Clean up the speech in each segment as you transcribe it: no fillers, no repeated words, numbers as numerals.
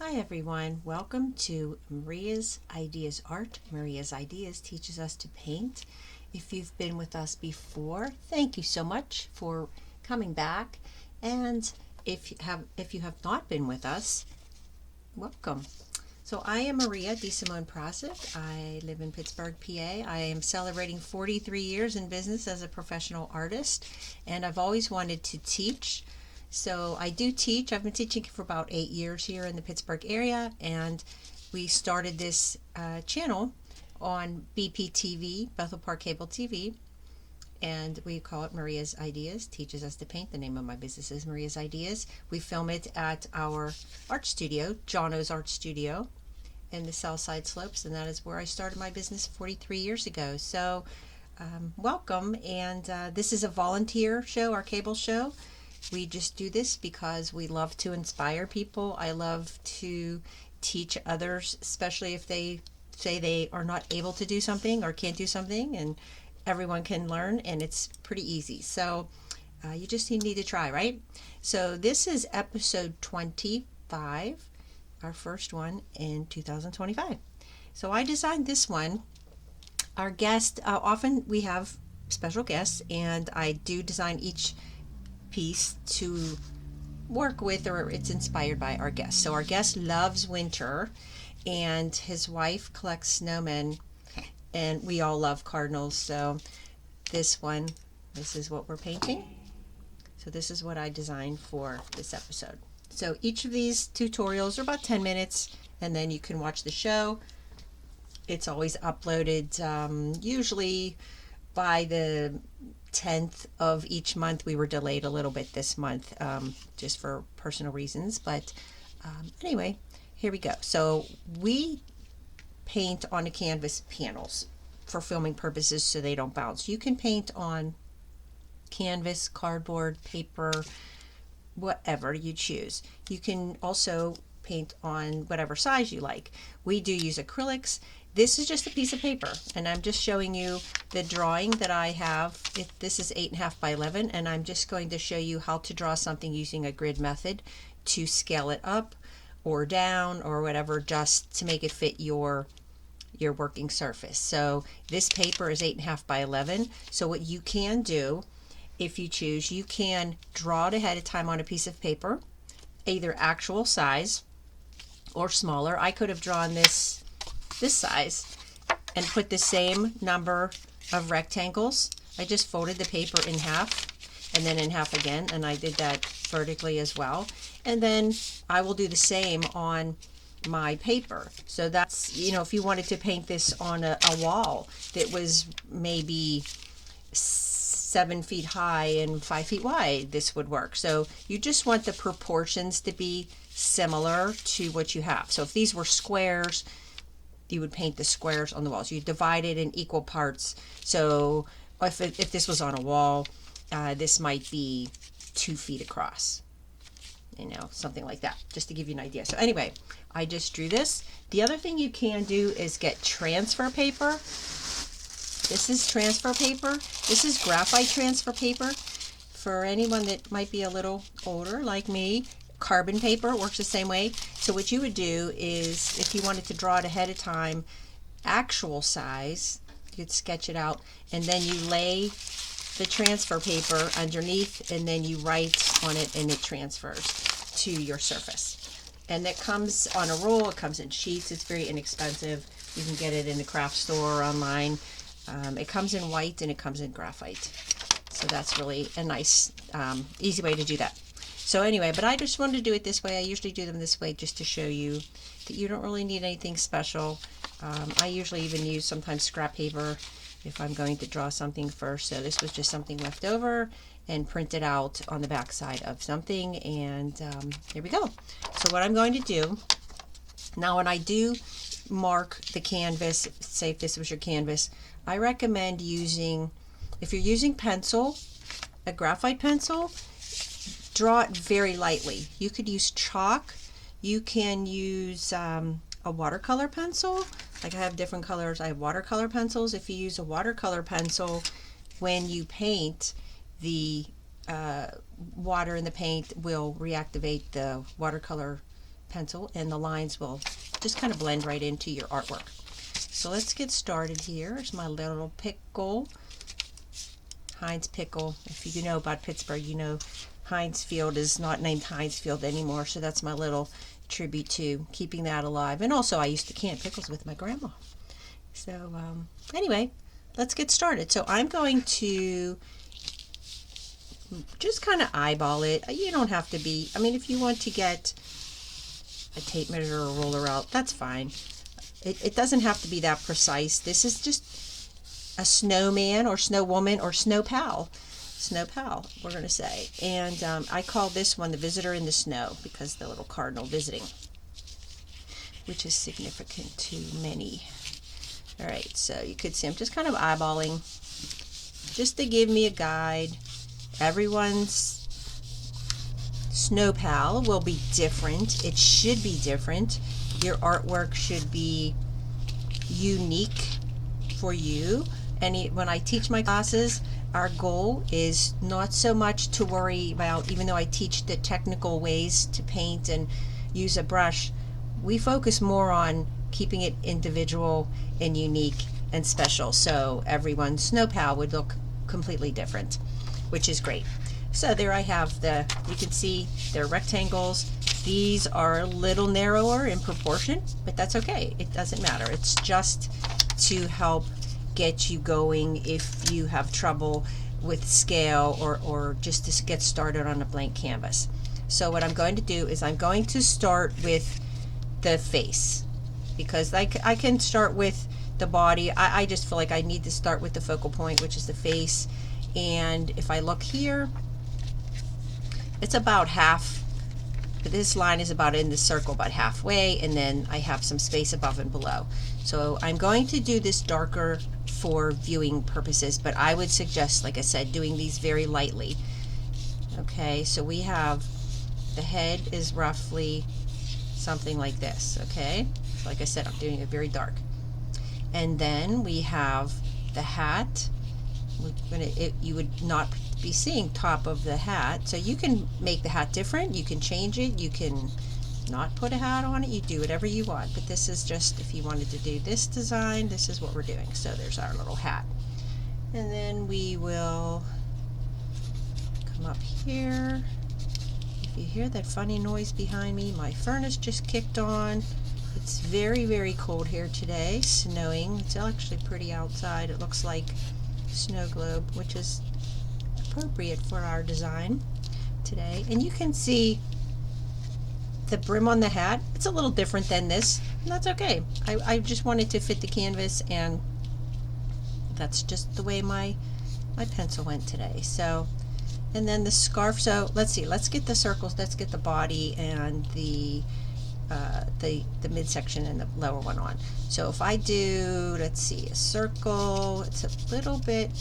Hi everyone, welcome to Maria's Ideas Art. Maria's Ideas teaches us to paint. If you've been with us before, thank you so much for coming back. And if you have not been with us, welcome. So I am Maria DeSimone Prascak. I live in Pittsburgh PA. I am celebrating 43 years in business as a professional artist, and I've always wanted to teach. So I do teach. I've been teaching for about 8 years here in the Pittsburgh area, and we started this channel on BPTV, Bethel Park Cable TV, and we call it Maria's Ideas, teaches us to paint. The name of my business is Maria's Ideas. We film it at our art studio, Johno's Art Studio, in the South Side Slopes, and that is where I started my business 43 years ago. So welcome, and this is a volunteer show, our cable show. We just do this because we love to inspire people. I love to teach others, especially if they say they are not able to do something or can't do something, and everyone can learn, and it's pretty easy. So you just need to try, right? So this is episode 25, our first one in 2025. So I designed this one. Our guest, often we have special guests, and I do design each piece to work with, or it's inspired by our guest. So our guest loves winter, and his wife collects snowmen, and we all love cardinals. So this is what we're painting. So this is what I designed for this episode. So each of these tutorials are about 10 minutes, and then you can watch the show. It's always uploaded usually by the 10th of each month. We were delayed a little bit this month just for personal reasons, but anyway, here we go. So we paint on a canvas panels for filming purposes so they don't bounce. You can paint on canvas, cardboard, paper, whatever you choose. You can also paint on whatever size you like. We do use acrylics. This is just a piece of paper, and I'm just showing you the drawing that I have. This is 8.5 by 11, and I'm just going to show you how to draw something using a grid method to scale it up or down or whatever, just to make it fit your working surface. So this paper is 8.5 by 11. So what you can do, if you choose, you can draw it ahead of time on a piece of paper, either actual size or smaller. I could have drawn this size and put the same number of rectangles. I just folded the paper in half and then in half again, and I did that vertically as well. And then I will do the same on my paper. So that's, if you wanted to paint this on a wall that was maybe 7 feet high and 5 feet wide, this would work. So you just want the proportions to be similar to what you have. So if these were squares, you would paint the squares on the walls. You divide it in equal parts. So if this was on a wall, this might be 2 feet across, something like that, just to give you an idea. So anyway, I just drew this. The other thing you can do is get transfer paper. This is transfer paper. This is graphite transfer paper. For anyone that might be a little older like me, carbon paper works the same way. So what you would do is, if you wanted to draw it ahead of time, actual size, you'd sketch it out, and then you lay the transfer paper underneath, and then you write on it, and it transfers to your surface. And that comes on a roll. It comes in sheets. It's very inexpensive. You can get it in the craft store or online. It comes in white and it comes in graphite. So that's really a nice, easy way to do that. So anyway, but I just wanted to do it this way. I usually do them this way just to show you that you don't really need anything special. I usually even use sometimes scrap paper if I'm going to draw something first. So this was just something left over and printed out on the back side of something, and here we go. So what I'm going to do now, when I do mark the canvas, say if this was your canvas, I recommend using, if you're using pencil, a graphite pencil, draw it very lightly. You could use chalk. You can use a watercolor pencil. Like I have different colors. I have watercolor pencils. If you use a watercolor pencil, when you paint, the water in the paint will reactivate the watercolor pencil, and the lines will just kind of blend right into your artwork. So let's get started here. Here's my little pickle, Heinz pickle. If you know about Pittsburgh, you know Heinz Field is not named Heinz Field anymore, so that's my little tribute to keeping that alive. And also I used to can pickles with my grandma. So anyway, let's get started. So I'm going to just kind of eyeball it. You don't have to be, I mean, if you want to get a tape measure or a ruler out, that's fine. It doesn't have to be that precise. This is just a snowman or snow woman or snow pal, we're going to say. And I call this one the visitor in the snow because the little cardinal visiting, which is significant to many. All right, so you could see I'm just kind of eyeballing just to give me a guide. Everyone's snow pal will be different. It should be different. Your artwork should be unique for you. And when I teach my classes, our goal is not so much to worry about, even though I teach the technical ways to paint and use a brush, we focus more on keeping it individual and unique and special. So everyone's snow pal would look completely different, which is great. So there I have you can see they're rectangles. These are a little narrower in proportion, but that's okay. It doesn't matter. It's just to help get you going if you have trouble with scale or just to get started on a blank canvas. So what I'm going to do is I'm going to start with the face, because I can start with the body. I just feel like I need to start with the focal point, which is the face. And if I look here, it's about half. This line is about in the circle, about halfway, and then I have some space above and below. So I'm going to do this darker for viewing purposes, but I would suggest, like I said, doing these very lightly. Okay, so we have the head is roughly something like this. Okay, so like I said, I'm doing it very dark. And then we have the hat. You would not be seeing top of the hat, so you can make the hat different, you can change it, you can not put a hat on it, you do whatever you want, but this is just if you wanted to do this design, this is what we're doing. So there's our little hat, and then we will come up here. If you hear that funny noise behind me, my furnace just kicked on. It's very, very cold here today, snowing. It's actually pretty outside. It looks like snow globe, which is appropriate for our design today. And you can see the brim on the hat. It's a little different than this, and that's okay. I just wanted to fit the canvas, and that's just the way my pencil went today. So, and then the scarf. So let's see, let's get the circles, let's get the body and the midsection and the lower one on. So if I do, let's see, a circle, it's a little bit,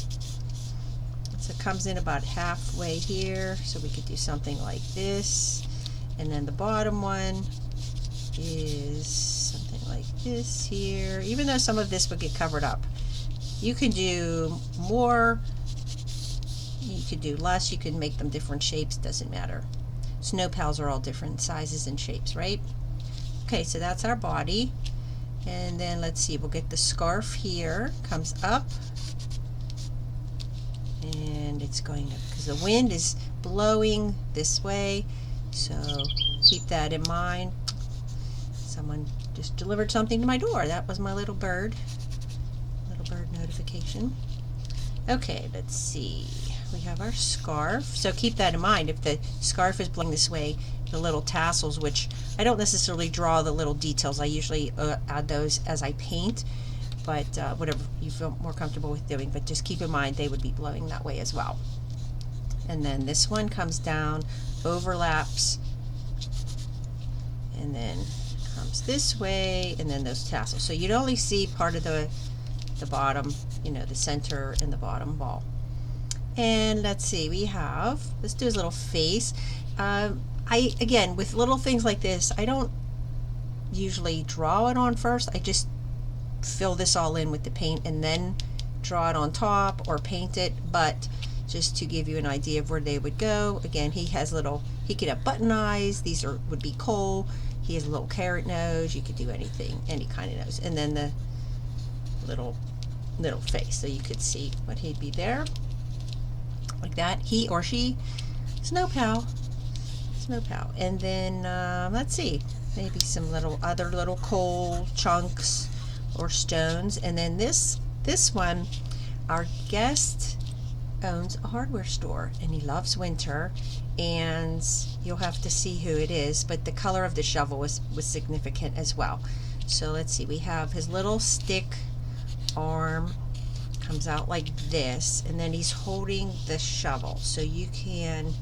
so it comes in about halfway here, so we could do something like this. And then the bottom one is something like this here. Even though some of this would get covered up, you can do more, you could do less, you can make them different shapes, doesn't matter. Snow pals are all different sizes and shapes, right? Okay, so that's our body. And then let's see, we'll get the scarf here, comes up, and it's going to, because the wind is blowing this way, so keep that in mind. Someone just delivered something to my door. That was my little bird notification. Okay, let's see, we have our scarf, so keep that in mind. If the scarf is blowing this way, the little tassels, which I don't necessarily draw the little details, I usually add those as I paint, but whatever you feel more comfortable with doing, but just keep in mind they would be blowing that way as well. And then this one comes down, overlaps, and then comes this way, and then those tassels. So you'd only see part of the bottom, you know, the center and the bottom ball. And let's see, let's do his little face. Again, with little things like this, I don't usually draw it on first. I just fill this all in with the paint and then draw it on top or paint it, but just to give you an idea of where they would go. Again, he could have button eyes. These would be coal. He has a little carrot nose. You could do anything, any kind of nose. And then the little face, so you could see what he'd be there. Like that. He or she, Snow Pal. And then let's see, maybe some other little coal chunks or stones. And then this one, our guest owns a hardware store and he loves winter, and you'll have to see who it is, but the color of the shovel was significant as well. So let's see, we have his little stick arm comes out like this, and then he's holding the shovel, so you can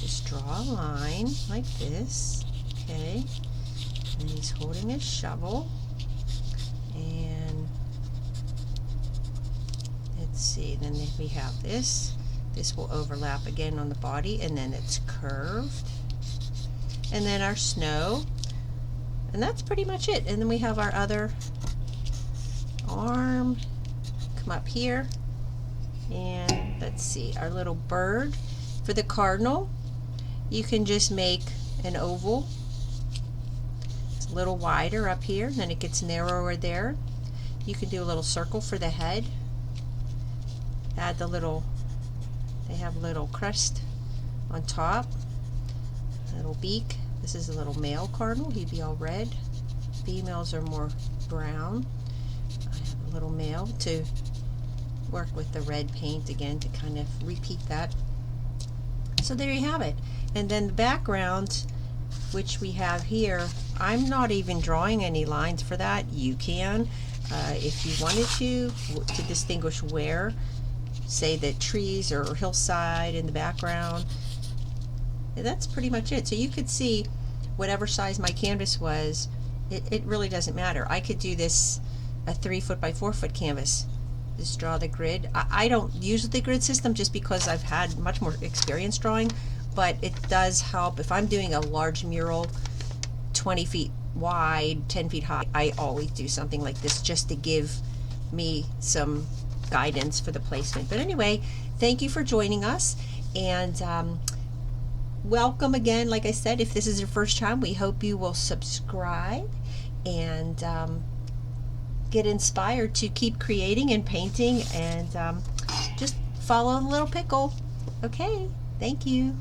just draw a line like this, okay, and he's holding his shovel. And let's see, then we have this will overlap again on the body, and then it's curved, and then our snow, and that's pretty much it. And then we have our other arm come up here, and let's see, our little bird. For the cardinal, you can just make an oval. It's a little wider up here, and then it gets narrower there. You can do a little circle for the head. Add they have a little crest on top, a little beak. This is a little male cardinal, he'd be all red. Females are more brown. I have a little male to work with the red paint again to kind of repeat that. So there you have it. And then the background, which we have here, I'm not even drawing any lines for that. You can, if you wanted to distinguish where, say the trees or hillside in the background. That's pretty much it. So you could see whatever size my canvas was, it really doesn't matter. I could do this a 3 foot by 4 foot canvas. Just draw the grid. I don't use the grid system just because I've had much more experience drawing, but it does help. If I'm doing a large mural 20 feet wide, 10 feet high, I always do something like this just to give me some guidance for the placement. But anyway, thank you for joining us, and welcome again. Like I said, if this is your first time, we hope you will subscribe and get inspired to keep creating and painting, and just follow the little pickle. Okay, thank you.